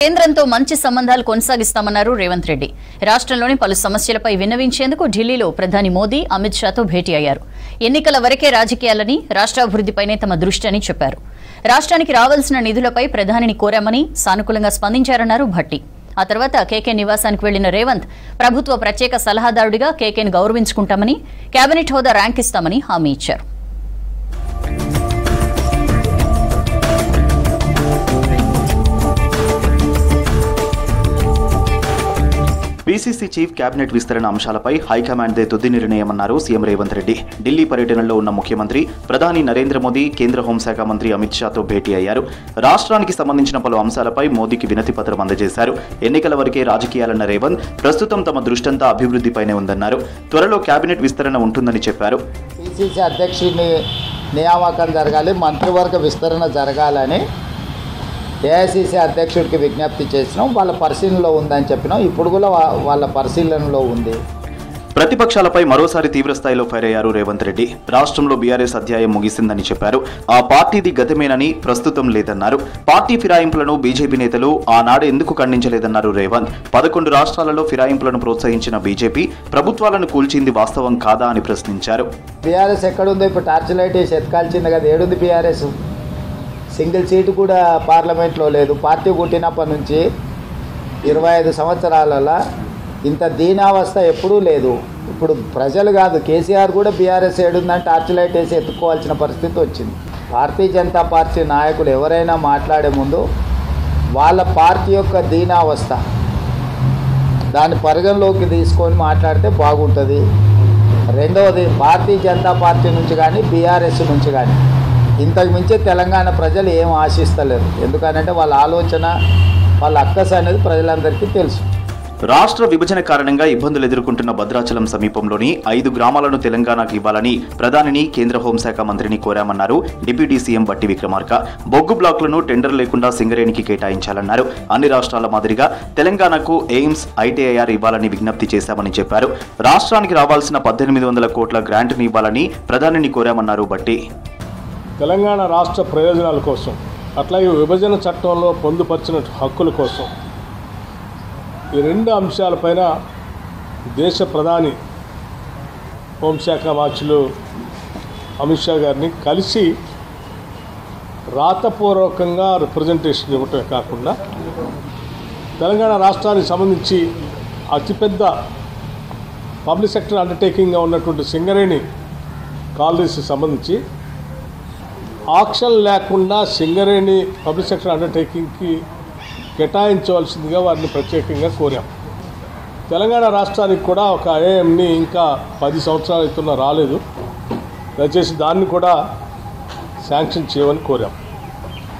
కేంద్రంతో మంచి సంబంధాలు కొనసాగిస్తామన్నారు రేవంత్ రెడ్డి. రాష్ట్రంలోని పలు సమస్యలపై విన్నవించేందుకు ఢిల్లీలో ప్రధాని మోదీ అమిత్ షాతో భేటీ అయ్యారు. ఎన్నికల వరకే రాజకీయాలని, రాష్ట్రాభివృద్ధిపైనే తమ దృష్టి అని చెప్పారు. రాష్ట్రానికి రావాల్సిన నిధులపై ప్రధానిని కోరామని సానుకూలంగా స్పందించారన్నారు భట్టి. ఆ తర్వాత కేకే నివాసానికి వెళ్లిన రేవంత్ ప్రభుత్వ ప్రత్యేక సలహాదారుడిగా కేకేను గౌరవించుకుంటామని, కేబినెట్ హోదా ర్యాంక్ ఇస్తామని హామీ ఇచ్చారు. పీసీసీ చీఫ్ కేబినెట్ విస్తరణ అంశాలపై హైకమాండ్దే తుది నిర్ణయమన్నారు సీఎం రేవంత్ రెడ్డి. ఢిల్లీ పర్యటనలో ఉన్న ముఖ్యమంత్రి ప్రధాని నరేంద్ర మోదీ కేంద్ర హోంశాఖ మంత్రి అమిత్ షాతో భేటీ అయ్యారు. రాష్ట్రానికి సంబంధించిన పలు అంశాలపై మోదీకి వినతి పత్రం అందజేశారు. ఎన్నికల వరకే రాజకీయాలన్న రేవంత్ ప్రస్తుతం తమ దృష్టంతా అభివృద్ధిపైనే ఉందన్నారు. త్వరలో కేబినెట్ విస్తరణ ఉంటుందని చెప్పారు. పీసీసీ అధ్యక్షుడిని నియామకం జరగాలి, మంత్రివర్గ విస్తరణ జరగాలని ఏఐసీసీ అధ్యక్షుడికి విజ్ఞప్తి చేసినాం. వాళ్ళ పరిశీలనలో ఉందని చెప్పినాం. ఇప్పుడు కూడా వాళ్ళ పరిశీలనలో ఉంది. ప్రతిపక్షాలపై మరోసారి తీవ్రస్థాయిలో ఫైర్ అయ్యారు రేవంత్ రెడ్డి. రాష్ట్రంలో బీఆర్ఎస్ అధ్యాయం ముగిసిందని చెప్పారు. ఆ పార్టీది గతమేనని, ప్రస్తుతం లేదన్నారు. పార్టీ ఫిరాయింపులను బీజేపీ నేతలు ఆనాడు ఎందుకు ఖండించలేదన్నారు రేవంత్. 11 రాష్ట్రాలలో ఫిరాయింపులను ప్రోత్సహించిన బీజేపీ ప్రభుత్వాలను కూల్చింది వాస్తవం కాదా అని ప్రశ్నించారు. బీఆర్ఎస్ ఎక్కడుందో ఇప్పుడు టార్చ్ లైట్ వేసి ఎత్కాల్చింది కదా. ఏడుంది బీఆర్ఎస్? సింగిల్ సీటు కూడా పార్లమెంట్లో లేదు. పార్టీ పుట్టినప్పటి నుంచి 25 సంవత్సరాలలో ఇంత దీనావస్థ ఎప్పుడూ లేదు. ఇప్పుడు ప్రజలు కాదు, కేసీఆర్ కూడా బీఆర్ఎస్ ఏడుందని టార్చ్ లైట్ వేసి ఎత్తుకోవాల్సిన పరిస్థితి వచ్చింది. భారతీయ జనతా పార్టీ నాయకులు ఎవరైనా మాట్లాడే ముందు వాళ్ళ పార్టీ యొక్క దీనావస్థ దాన్ని పరిగణలోకి తీసుకొని మాట్లాడితే బాగుంటుంది. రెండవది, భారతీయ జనతా పార్టీ నుంచి కానీ బీఆర్ఎస్ నుంచి కానీ ఇంతకు మించి తెలంగాణ ప్రజలు ఏం ఆశిస్తలేరు. ఎందుకనంటే వాళ్ళ ఆలోచన, వాళ్ళ అక్కస అనేది ప్రజలందరికీ తెలుసు. రాష్ట్ర విభజన కారణంగా ఇబ్బందులు ఎదుర్కొంటున్న భద్రాచలం సమీపంలోని 5 గ్రామాలను తెలంగాణకు ఇవ్వాలని ప్రధానిని, కేంద్ర హోంశాఖ మంత్రిని కోరామన్నారు డిప్యూటీ సీఎం బట్టి విక్రమార్క. బొగ్గు బ్లాకులను టెండర్ లేకుండా సింగరేణికి కేటాయించాలన్నారు. అన్ని రాష్ట్రాల మాదిరిగా తెలంగాణకు ఎయిమ్స్, ఐటీఐఆర్ ఇవ్వాలని విజ్ఞప్తి చేశామని చెప్పారు. రాష్ట్రానికి రావాల్సిన 1800 కోట్ల గ్రాంట్ని ఇవ్వాలని ప్రధానిని కోరామన్నారు బట్టి. తెలంగాణ రాష్ట్ర ప్రయోజనాల కోసం, అట్లాగే విభజన చట్టంలో పొందుపరిచిన హక్కుల కోసం ఈ 2 అంశాలపైన దేశ ప్రధాని హోంశాఖ మార్చులు అమిత్ షా గారిని కలిసి రాతపూర్వకంగా రిప్రజెంటేషన్ ఇవ్వటమే కాకుండా తెలంగాణ రాష్ట్రానికి సంబంధించి అతిపెద్ద పబ్లిక్ సెక్టర్ అండర్టేకింగ్గా ఉన్నటువంటి సింగరేణి కాలనీస్కి సంబంధించి ఆక్షన్ లేకుండా సింగరేణి పబ్లిక్ సెక్టర్ అండర్టేకింగ్కి కేటాయించవలసిందిగా వారిని ప్రత్యేకంగా కోరాం. తెలంగాణ రాష్ట్రానికి కూడా ఒక ఐఏఎంని ఇంకా 10 సంవత్సరాలు అవుతున్నా రాలేదు. దయచేసి దాన్ని కూడా శాంక్షన్ చేయమని కోరాం.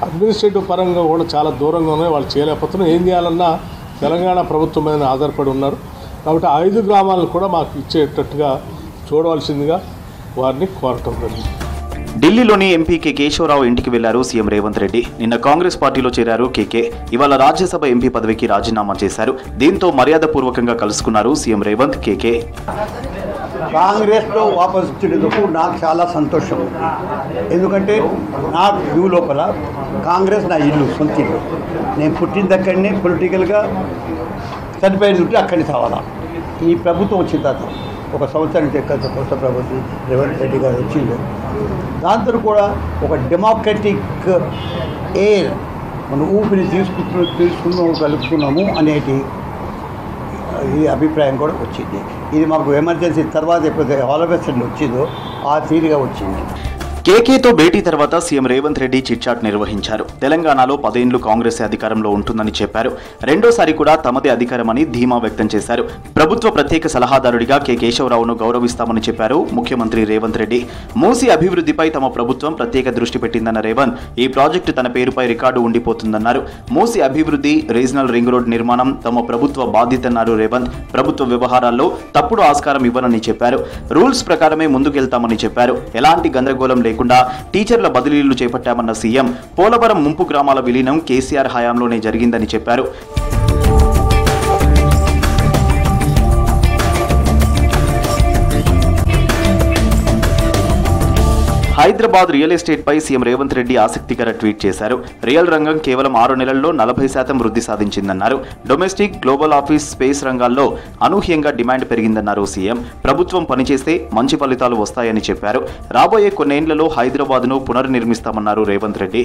అడ్మినిస్ట్రేటివ్ పరంగా కూడా చాలా దూరంగానే వాళ్ళు చేయలేకపోతున్నారు. ఏం చేయాలన్నా తెలంగాణ ప్రభుత్వం మీద ఆధారపడి ఉన్నారు. కాబట్టి 5 గ్రామాలను కూడా మాకు ఇచ్చేటట్టుగా చూడవలసిందిగా వారిని కోరటం జరిగింది. ఢిల్లీలోని ఎంపీ కె కేశవరావు ఇంటికి వెళ్లారు సీఎం రేవంత్ రెడ్డి. నిన్న కాంగ్రెస్ పార్టీలో చేరారు కేకే. ఇవాళ రాజ్యసభ ఎంపీ పదవికి రాజీనామా చేశారు. దీంతో మర్యాదపూర్వకంగా కలుసుకున్నారు సీఎం రేవంత్ కేకే. కాంగ్రెస్లో వాపసు వచ్చేందుకు నాకు చాలా సంతోషం ఉంది. ఎందుకంటే నా వ్యూ లోపల కాంగ్రెస్ నా ఇల్లు, సొంత ఇల్లు. నేను పుట్టిన దగ్గరనే పొలిటికల్గా చనిపోయిన చుట్టూ అక్కడిని కావాలా. ఈ ప్రభుత్వం వచ్చిన తర్వాత 1 సంవత్సరం కొత్త ప్రభుత్వం రేవంత్ రెడ్డి గారు వచ్చింది. దాంతో కూడా ఒక డెమోక్రటిక్ ఎయిర్ మనం ఊపిరి తీసుకున్నాము అనేటి ఈ అభిప్రాయం కూడా వచ్చింది. ఇది మాకు ఎమర్జెన్సీ తర్వాత ఎప్పుడైతే ఆలోచన వచ్చిందో ఆ తీరుగా వచ్చింది. కేకేతో భేటీ తర్వాత సీఎం రేవంత్ రెడ్డి చిట్చాట్ నిర్వహించారు. తెలంగాణలో 10 ఏళ్లు కాంగ్రెస్ అధికారంలో ఉంటుందని చెప్పారు. రెండోసారి కూడా తమదే అధికారమని ధీమా వ్యక్తం చేశారు. ప్రభుత్వ ప్రత్యేక సలహాదారుడిగా కె కేశవరావును గౌరవిస్తామని చెప్పారు ముఖ్యమంత్రి రేవంత్ రెడ్డి. మూసీ అభివృద్ధిపై తమ ప్రభుత్వం ప్రత్యేక దృష్టి పెట్టిందన్న రేవంత్ ఈ ప్రాజెక్టు తన పేరుపై రికార్డు ఉండిపోతుందన్నారు. మూసీ అభివృద్ధి, రీజనల్ రింగ్ రోడ్ నిర్మాణం తమ ప్రభుత్వ బాధ్యతన్నారు రేవంత్. ప్రభుత్వ వ్యవహారాల్లో తప్పుడు ఆస్కారం ఇవ్వనని చెప్పారు. రూల్స్ ప్రకారమే ముందుకెళ్తామని చెప్పారు. ఎలాంటి గందరగోళం లేకుండా టీచర్ల బదిలీలు చేపట్టామన్న సీఎం. పోలవరం ముంపు గ్రామాల విలీనం కేసీఆర్ హయాంలోనే జరిగిందని చెప్పారు. హైదరాబాద్ రియల్ ఎస్టేట్ పై సీఎం రేవంత్ రెడ్డి ఆసక్తికర ట్వీట్ చేశారు. రియల్ రంగం కేవలం 6 నెలల్లో 40% వృద్ధి సాధించిందన్నారు. డొమెస్టిక్, గ్లోబల్ ఆఫీస్, స్పేస్ రంగాల్లో అనూహ్యంగా డిమాండ్ పెరిగిందన్నారు సీఎం. ప్రభుత్వం పనిచేస్తే మంచి ఫలితాలు వస్తాయని చెప్పారు. రాబోయే కొన్నేళ్లలో హైదరాబాద్ను పునర్నిర్మిస్తామన్నారు రేవంత్ రెడ్డి.